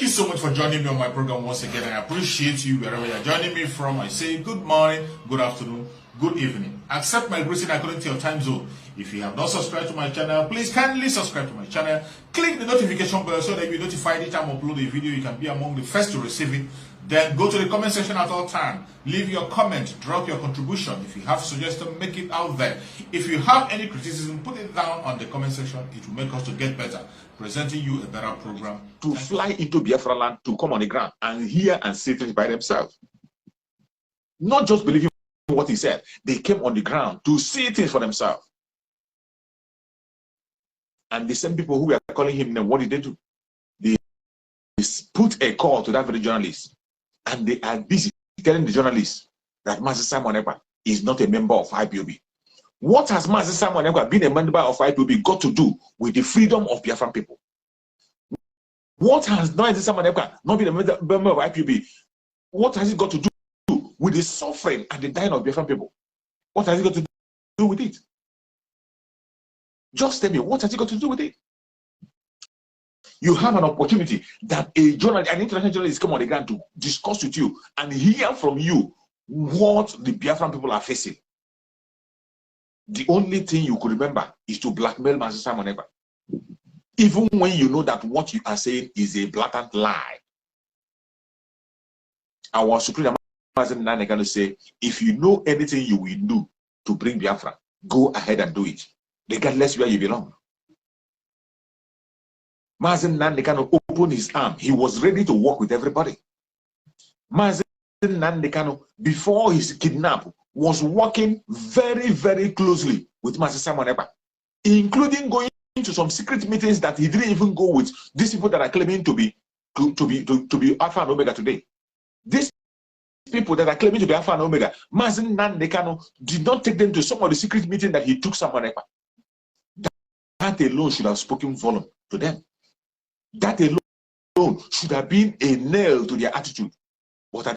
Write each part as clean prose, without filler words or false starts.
you so much for joining me on my program once again. I appreciate you wherever you're joining me from. I say good morning, good afternoon, good evening. Accept my greeting according to your time zone. If you have not subscribed to my channel, please kindly subscribe to my channel. Click the notification bell so that you'll be notified each time I upload a video. You can be among the first to receive it. Then go to the comment section at all times. Leave your comment, drop your contribution. If you have suggestions, make it out there. If you have any criticism, put it down on the comment section. It will make us to get better, presenting you a better program. To fly into Biafra land, to come on the ground and hear and see things by themselves. Not just believing what he said. They came on the ground to see things for themselves. And the same people who were calling him, what did they do? They put a call to that very journalist. And they are busy telling the journalist that Master Simon Ekpa is not a member of IPOB. What has Master Simon Ekpa, being a member of IPOB, got to do with the freedom of Biafran people? What has Master Simon Ekpa, not being a member of IPOB, what has it got to do with the suffering and the dying of Biafran people? What has it got to do with it? Just tell me, what has it got to do with it? You have an opportunity that an international journalist come on the ground to discuss with you and hear from you what the Biafran people are facing. The only thing you could remember is to blackmail Master Simon Ekpa. Even when you know that what you are saying is a blatant lie. Our Supreme Master Nanekano say, if you know anything you will do to bring Biafra, go ahead and do it, regardless where you belong. Mazen Nandekano opened his arm. He was ready to work with everybody. Mazen Nandekano, before his kidnap, was working very, very closely with Master Simon Ekpa, including going to some secret meetings that he didn't even go with these people that are claiming to be Alpha and Omega today. These people that are claiming to be Alpha and Omega, Mazen Nandekano did not take them to some of the secret meetings that he took Simon Ekpa. That alone should have spoken volume to them. That alone should have been a nail to their attitude. But are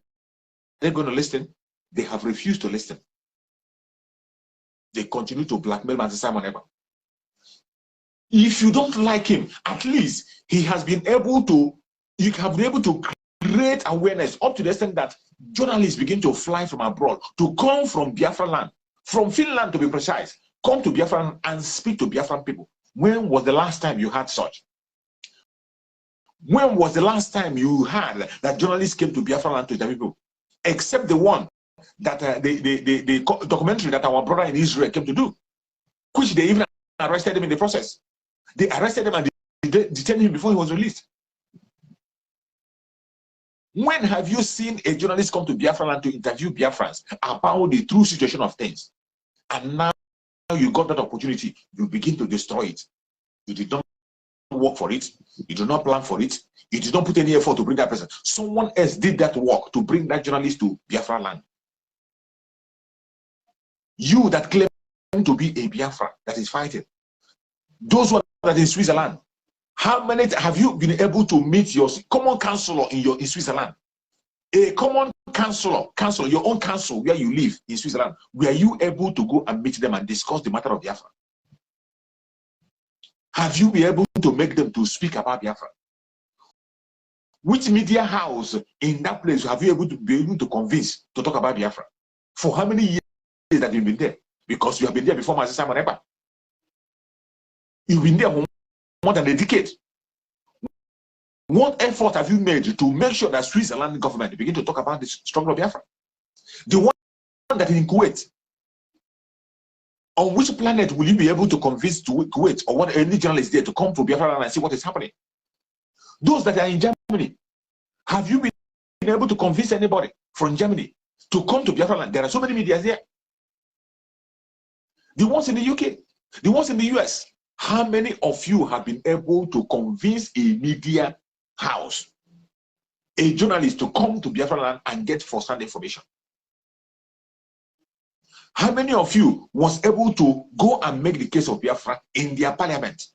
they going to listen? They have refused to listen. They continue to blackmail Master Simon Ekpa. If you don't like him, at least he has been able to, you have been able to create awareness up to the extent that journalists begin to fly from abroad to come from Biafra land, from Finland to be precise, come to Biafra land and speak to Biafran people. When was the last time you had such? When was the last time you had that journalists came to Biafra land to tell people? Except the one that the documentary that our brother in Israel came to do, which they even arrested him in the process. They arrested him and detained him before he was released. When have you seen a journalist come to Biafra land to interview Biafrans about the true situation of things? And now you got that opportunity, you begin to destroy it. You did not work for it, you did not plan for it, you did not put any effort to bring that person. Someone else did that work to bring that journalist to Biafra land. You that claim to be a Biafra that is fighting, those ones that in Switzerland, how many have you been able to meet your common counselor in Switzerland? A common counselor, your own council where you live in Switzerland, were you able to go and meet them and discuss the matter of Biafra? Have you been able to make them to speak about Biafra? Which media house in that place have you been able to convince to talk about Biafra? For how many years that you've been there? Because you have been there before Master Simon Ekpa. You've been there for more than a decade. What effort have you made to make sure that Switzerland government begin to talk about this struggle of Biafra? The one that is in Kuwait. On which planet will you be able to convince to Kuwait or what any journalist there to come to Biafra and see what is happening? Those that are in Germany, have you been able to convince anybody from Germany to come to Biafra land? There are so many media there. The ones in the UK, the ones in the US. How many of you have been able to convince a media house, a journalist to come to Biafra land and get first-hand information? How many of you was able to go and make the case of Biafra in their parliament?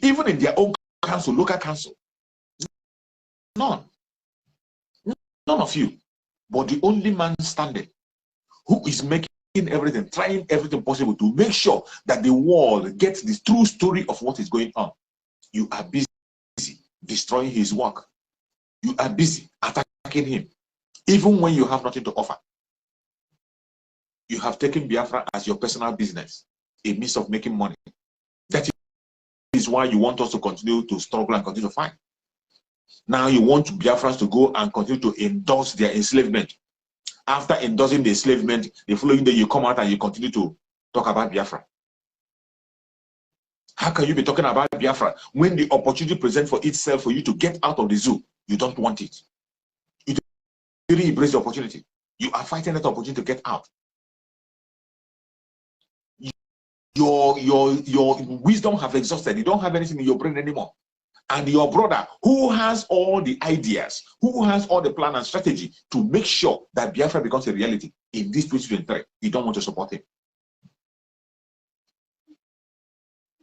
Even in their own council, local council? None. None of you. But the only man standing who is making everything, trying everything possible to make sure that the world gets the true story of what is going on. You are busy destroying his work. You are busy attacking him, even when you have nothing to offer. You have taken Biafra as your personal business, a means of making money. That is why you want us to continue to struggle and continue to fight. Now you want Biafrans to go and continue to endorse their enslavement. After endorsing the enslavement, the following day you come out and you continue to talk about Biafra. How can you be talking about Biafra when the opportunity presents for itself for you to get out of the zoo? You don't want it. You don't really embrace the opportunity. You are fighting that opportunity to get out. Your wisdom have exhausted. You don't have anything in your brain anymore. And your brother, who has all the ideas, who has all the plan and strategy to make sure that Biafra becomes a reality in this 2023, you don't want to support him.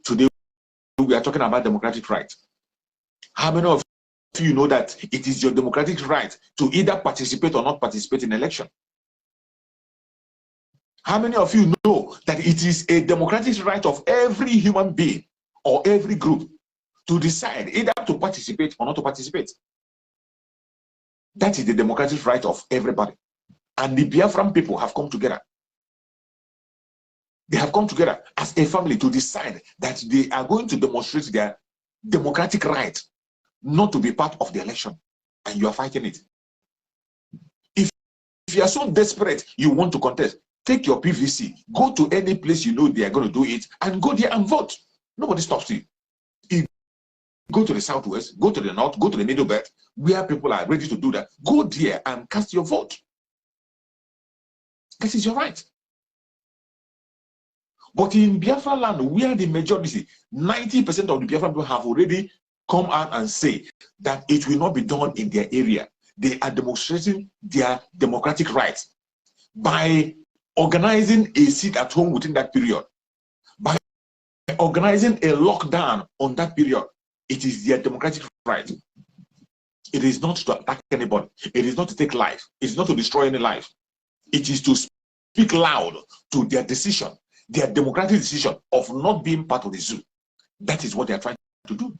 Today, we are talking about democratic rights. How many of you know that it is your democratic right to either participate or not participate in election? How many of you know that it is a democratic right of every human being or every group to decide either to participate or not to participate? That is the democratic right of everybody. And the Biafran people have come together. They have come together as a family to decide that they are going to demonstrate their democratic right not to be part of the election. And you are fighting it. If you are so desperate, you want to contest, take your PVC, go to any place you know they are going to do it, and go there and vote. Nobody stops you. If go to the southwest, go to the north, go to the middle belt, where people are ready to do that, go there and cast your vote. That is your right. But in Biafra land, where the majority, 90% of the Biafra people have already come out and say that it will not be done in their area. They are demonstrating their democratic rights by organizing a sit at home within that period, by organizing a lockdown on that period. It is their democratic right. It is not to attack anybody. It is not to take life. It is not to destroy any life. It is to speak loud to their decision, their democratic decision of not being part of the zoo. That is what they are trying to do.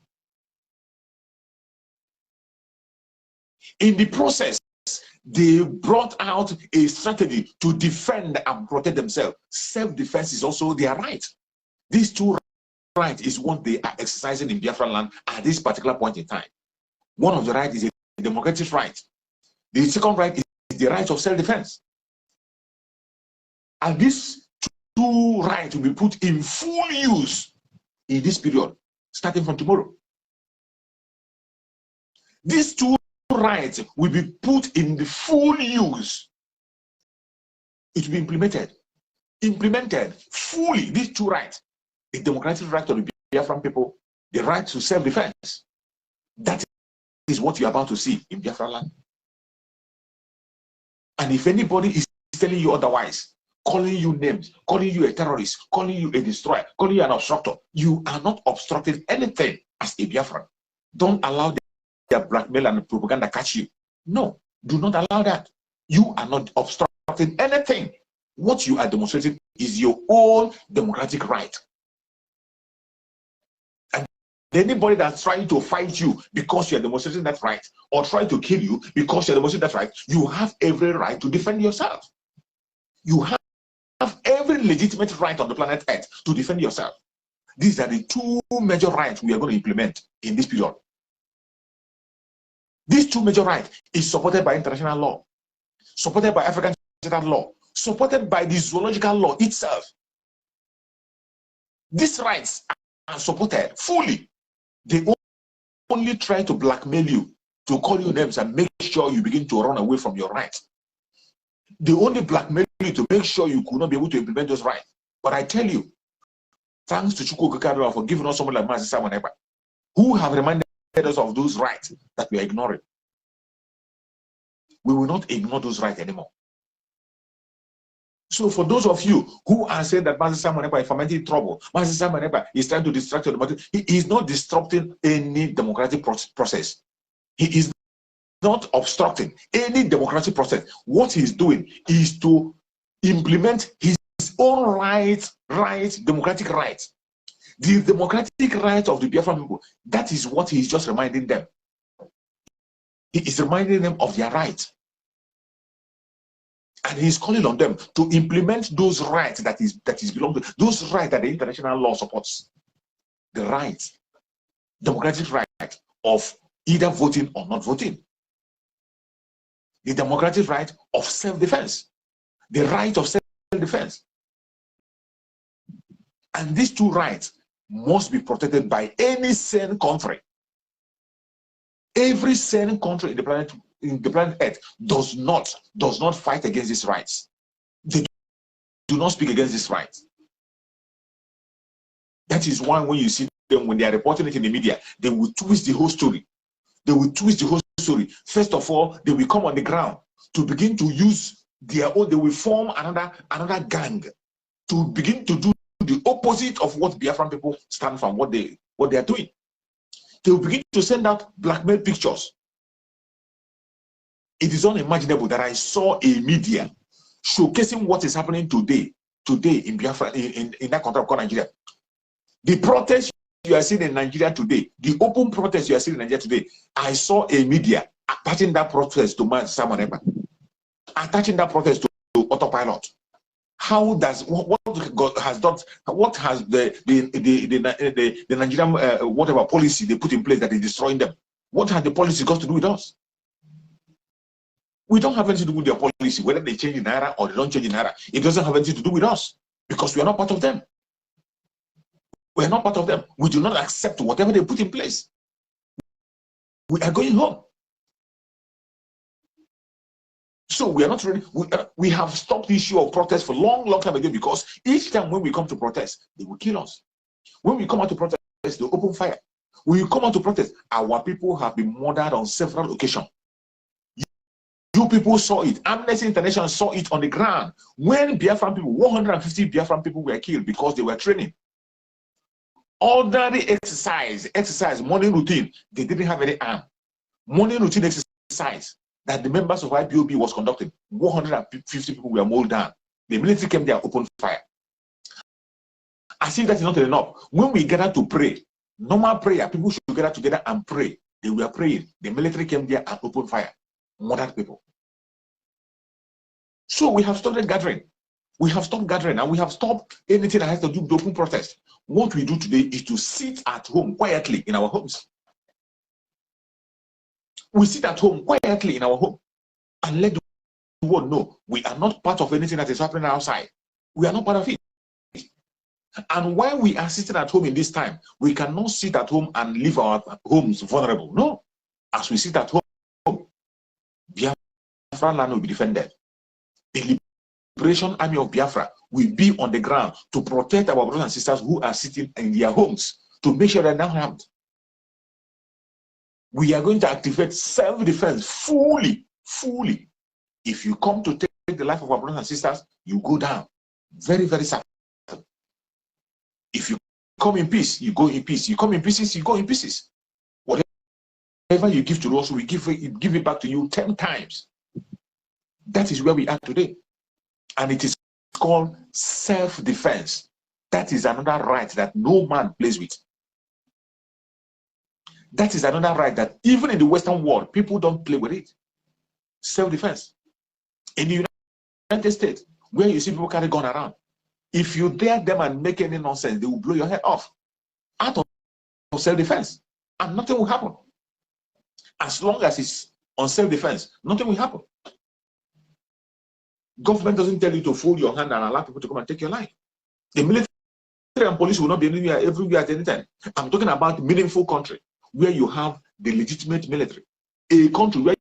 In the process, they brought out a strategy to defend and protect themselves. Self-defense is also their right. These two rights is what they are exercising in Biafra land at this particular point in time. One of the rights is a democratic right. The second right is the right of self-defense. And these two rights will be put in full use in this period, starting from tomorrow. These two rights will be put in the full use. It will be implemented fully. These two rights, the democratic right of the Biafran people, the right to self-defense. That is what you're about to see in Biafra land. And if anybody is telling you otherwise, calling you names, calling you a terrorist, calling you a destroyer, calling you an obstructor, you are not obstructing anything as a Biafran. Don't allow their blackmail and propaganda catch you. No, do not allow that. You are not obstructing anything. What you are demonstrating is your own democratic right. And anybody that's trying to fight you because you are demonstrating that right, or trying to kill you because you are demonstrating that right, you have every right to defend yourself. You have every legitimate right on the planet Earth to defend yourself. These are the two major rights we are going to implement in this period. These two major rights is supported by international law, supported by African law, supported by the zoological law itself. These rights are supported fully. They only try to blackmail you, to call you names and make sure you begin to run away from your rights. They only blackmail you to make sure you could not be able to implement those rights. But I tell you, thanks to Chukwu Okikadua for giving us someone like Mazi Simon Ekpa, who have reminded us of those rights that we are ignoring. We will not ignore those rights anymore. So for those of you who are saying that Mazi Simon Ekpa is fomenting trouble, Mazi Simon Ekpa is trying to distract your democracy, he is not disrupting any democratic process. He is not obstructing any democratic process. What he's doing is to implement his own democratic rights. The democratic rights of the Biafran people, that is what he's just reminding them. He is reminding them of their rights. And he's calling on them to implement those rights that is belong to those rights that the international law supports. The right, democratic right of either voting or not voting. The democratic right of self-defense. The right of self-defense. And these two rights must be protected by any sane country. Every sane country in the planet Earth does not fight against these rights. They do not speak against these rights. That is why when you see them, when they are reporting it in the media, they will twist the whole story. They will twist the whole story. First of all, they will come on the ground to begin to use their own, they will form another gang to begin to do the opposite of what Biafran people stand for, what they are doing. They will begin to send out blackmail pictures. It is unimaginable that I saw a media showcasing what is happening today in Biafra, in that country called Nigeria. The protests you are seeing in Nigeria today, the open protests you are seeing in Nigeria today, I saw a media attaching that protest to Simon Ekpa, attaching that protest to autopilot. How does what God has done? What has the Nigerian whatever policy they put in place that is destroying them? What has the policy got to do with us? We don't have anything to do with their policy, whether they change in Naira or they don't change in Naira. It doesn't have anything to do with us because we are not part of them. We are not part of them. We do not accept whatever they put in place. We are going home. So we are not ready. We have stopped the issue of protest for a long time ago because each time when we come to protest, they will kill us. When we come out to protest, they open fire. When we come out to protest, our people have been murdered on several occasions. You people saw it. Amnesty International saw it on the ground. When Biafran people, 150 Biafran people were killed because they were training. Ordinary exercise, morning routine, they didn't have any arm. Morning routine exercise that the members of IPOB was conducting, 150 people were mowed down. The military came there, opened fire. As if that is not enough. When we gather to pray, normal prayer, people should gather together and pray. They were praying. The military came there and opened fire. Murdered people. So we have started gathering. We have stopped gathering and we have stopped anything that has to do with open protest. What we do today is to sit at home quietly in our homes. We sit at home quietly in our home and let the world know we are not part of anything that is happening outside. We are not part of it. And while we are sitting at home in this time, we cannot sit at home and leave our homes vulnerable. No. As we sit at home, Biafra land will be defended. The Liberation Army of Biafra will be on the ground to protect our brothers and sisters who are sitting in their homes to make sure they're not harmed. We are going to activate self-defense fully. If you come to take the life of our brothers and sisters, you go down. Very, very sad. If you come in peace, you go in peace. You come in pieces, you go in pieces. Whatever you give to us, we give it back to you 10 times. That is where we are today. And it is called self-defense. That is another right that no man plays with. That is another right that even in the Western world, people don't play with it. Self-defense. In the United States, where you see people carry gun around, if you dare them and make any nonsense, they will blow your head off. Out of self-defense. And nothing will happen. As long as it's on self-defense, nothing will happen. Government doesn't tell you to fold your hand and allow people to come and take your life. The military and police will not be anywhere, everywhere at any time. I'm talking about meaningful country where you have the legitimate military. A country where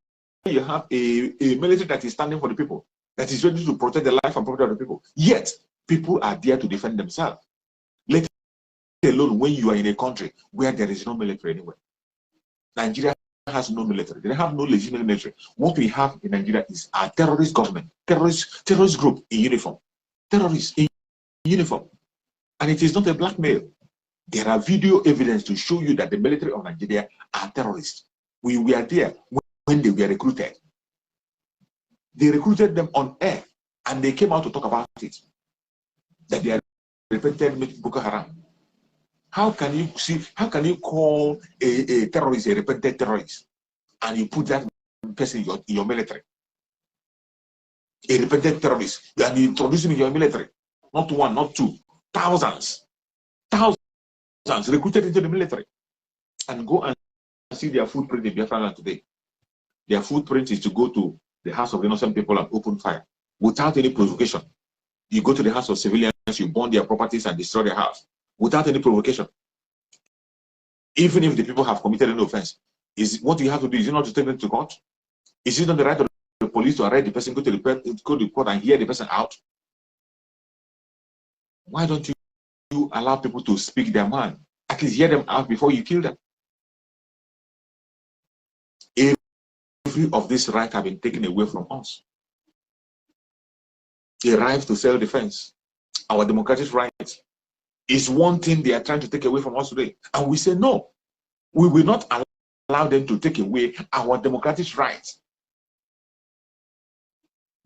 you have a military that is standing for the people, that is ready to protect the life and property of the people. Yet, people are there to defend themselves. Let alone when you are in a country where there is no military anywhere. Nigeria has no military. They have no legitimate military. What we have in Nigeria is a terrorist government, terrorist group in uniform. Terrorists in uniform. And it is not a blackmail. There are video evidence to show you that the military of Nigeria are terrorists. We were there when they were recruited. They recruited them on air and they came out to talk about it. That they are repented Boko Haram. How can you call a terrorist a repented terrorist? And you put that person in your military. A repentant terrorist, and you introduce him in your military. Not one, not two, thousands recruited into the military. And go and see their footprint in Biafra today. Their footprint is to go to the house of innocent people and open fire without any provocation. You go to the house of civilians, you burn their properties and destroy their house without any provocation. Even if the people have committed an offense, is what you have to do, is it not to take them to court? Is it not the right of the police to arrest the person, go to the court and hear the person out? Why don't you allow people to speak their mind? At least hear them out before you kill them. Every of these rights have been taken away from us. The right to self-defense, our democratic rights, is one thing they are trying to take away from us today. And we say, no, we will not allow them to take away our democratic rights.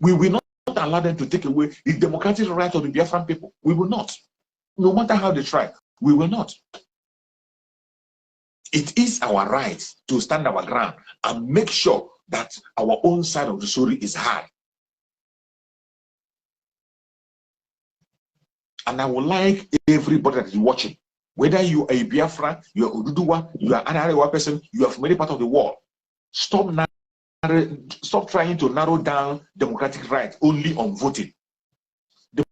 We will not allow them to take away the democratic rights of the Biafran people. We will not. No matter how they try, we will not. It is our right to stand our ground and make sure that our own side of the story is hard. And I would like everybody that is watching, whether you are a Biafra, you are Oduduwa, you are an Arewa person, you are from any part of the world, stop trying to narrow down democratic rights only on voting. The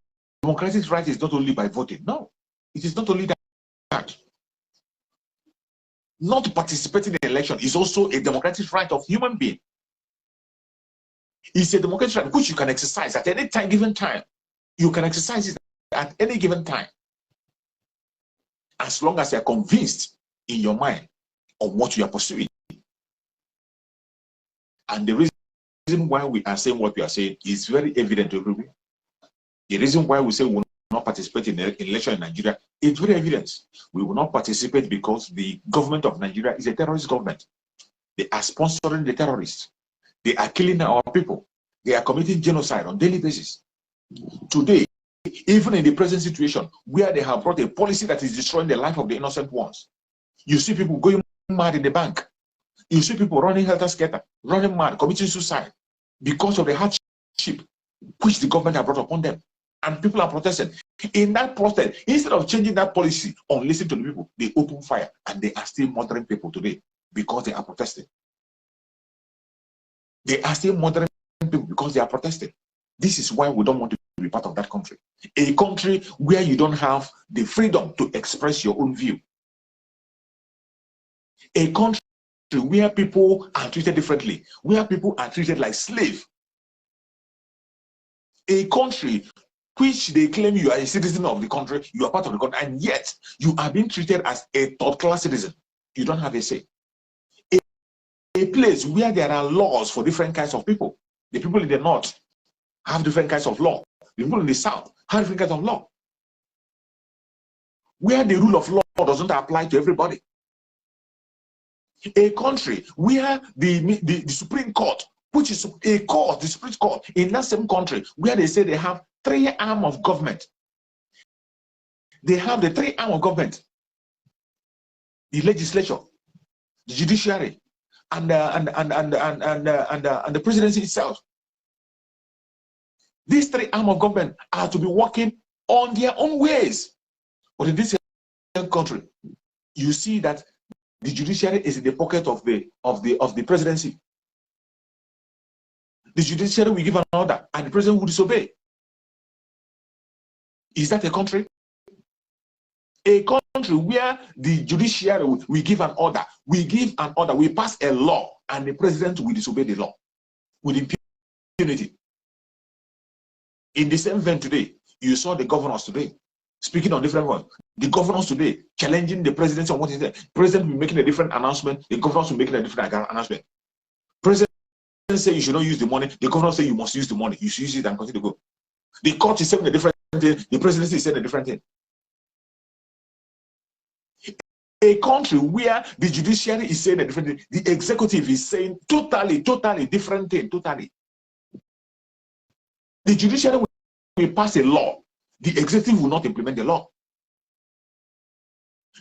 democratic right is not only by voting. No, it is not only that. Not participating in the election is also a democratic right of human being. It's a democratic right which you can exercise at any time, given time. You can exercise it at any given time, as long as you are convinced in your mind of what you are pursuing. And the reason why we are saying what we are saying is very evident to everyone. The reason why we say we will not participate in the election in Nigeria is very evident. We will not participate because the government of Nigeria is a terrorist government. They are sponsoring the terrorists. They are killing our people. They are committing genocide on a daily basis. Today, even in the present situation where they have brought a policy that is destroying the life of the innocent ones, you see people going mad in the bank. You see people running helter-skelter, running mad, committing suicide because of the hardship which the government has brought upon them. And people are protesting. In that protest, instead of changing that policy on listening to the people, they open fire and they are still murdering people today because they are protesting. They are still murdering people because they are protesting. This is why we don't want to be part of that country. A country where you don't have the freedom to express your own view. A country where people are treated differently, where people are treated like slaves. A country which they claim you are a citizen of the country, you are part of the country, and yet you are being treated as a third-class citizen. You don't have a say. A place where there are laws for different kinds of people. The people in the north have different kinds of law. The people in the south have different kinds of law. Where the rule of law doesn't apply to everybody. A country where the Supreme Court, which is a court, the Supreme Court, in that same country, where they say they have three arms of government. They have the three arms of government: the legislature, the judiciary, and the presidency itself. These three arms of government are to be working on their own ways. But in this country, you see that the judiciary is in the pocket of the presidency. The judiciary will give an order and the president will disobey. Is that a country? A country where the judiciary will give an order, we pass a law, and the president will disobey the law with impunity. In the same vein today, you saw the governors today speaking on different ones. The governors today challenging the president on what is there. President will be making a different announcement. The governors will be making a different announcement. President say you should not use the money. The governor say you must use the money. You should use it and continue to go. The court is saying a different thing. The presidency is saying a different thing. A country where the judiciary is saying a different thing, the executive is saying totally different thing. Totally. The judiciary will pass a law. The executive will not implement the law.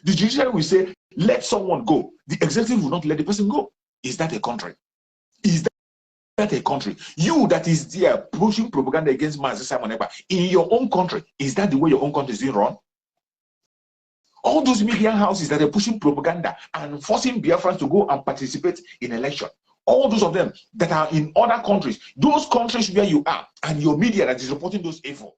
The judiciary will say, let someone go. The executive will not let the person go. Is that a country? Is better country. You that is there pushing propaganda against Mazi Simon Ekpa in your own country, is that the way your own country is being run? All those media houses that are pushing propaganda and forcing Biafrans to go and participate in election, all those of them that are in other countries, those countries where you are, and your media that is reporting those evil,